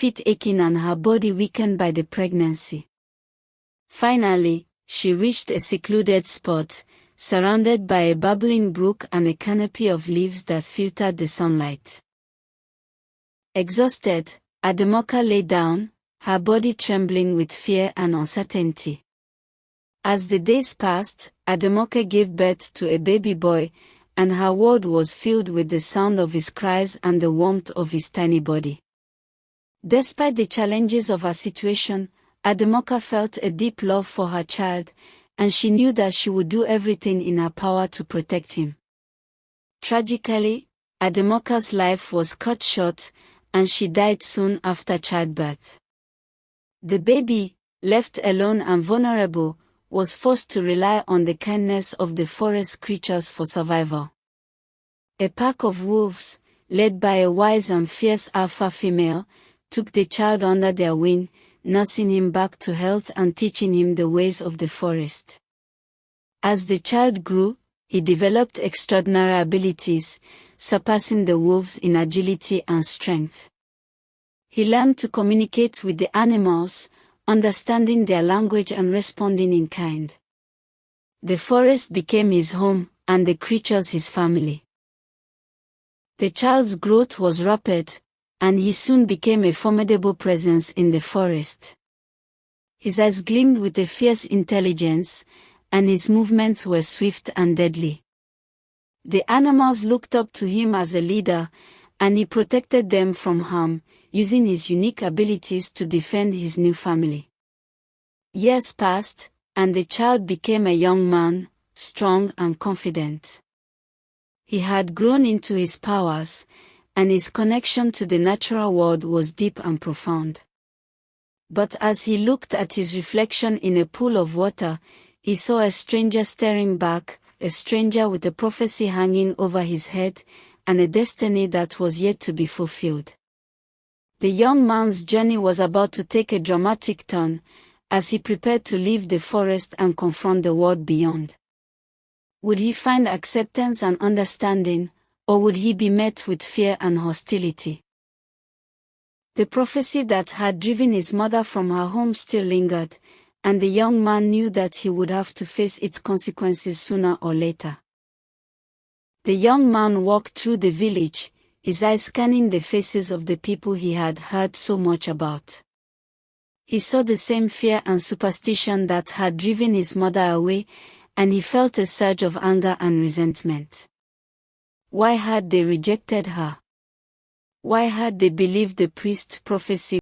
feet aching and her body weakened by the pregnancy. Finally, she reached a secluded spot, surrounded by a bubbling brook and a canopy of leaves that filtered the sunlight. Exhausted, Ademoka lay down, her body trembling with fear and uncertainty. As the days passed, Ademoka gave birth to a baby boy, and her world was filled with the sound of his cries and the warmth of his tiny body. Despite the challenges of her situation, Ademoka felt a deep love for her child, and she knew that she would do everything in her power to protect him. Tragically, Ademoka's life was cut short, and she died soon after childbirth. The baby, left alone and vulnerable, was forced to rely on the kindness of the forest creatures for survival. A pack of wolves, led by a wise and fierce alpha female, took the child under their wing, nursing him back to health and teaching him the ways of the forest. As the child grew, he developed extraordinary abilities, surpassing the wolves in agility and strength. He learned to communicate with the animals, understanding their language and responding in kind. The forest became his home, and the creatures his family. The child's growth was rapid, and he soon became a formidable presence in the forest. His eyes gleamed with a fierce intelligence, and his movements were swift and deadly. The animals looked up to him as a leader, and he protected them from harm, using his unique abilities to defend his new family. Years passed, and the child became a young man, strong and confident. He had grown into his powers, and his connection to the natural world was deep and profound. But as he looked at his reflection in a pool of water, he saw a stranger staring back, a stranger with a prophecy hanging over his head, and a destiny that was yet to be fulfilled. The young man's journey was about to take a dramatic turn, as he prepared to leave the forest and confront the world beyond. Would he find acceptance and understanding, or would he be met with fear and hostility? The prophecy that had driven his mother from her home still lingered, and the young man knew that he would have to face its consequences sooner or later. The young man walked through the village, his eyes scanning the faces of the people he had heard so much about. He saw the same fear and superstition that had driven his mother away, and he felt a surge of anger and resentment. Why had they rejected her? Why had they believed the priest's prophecy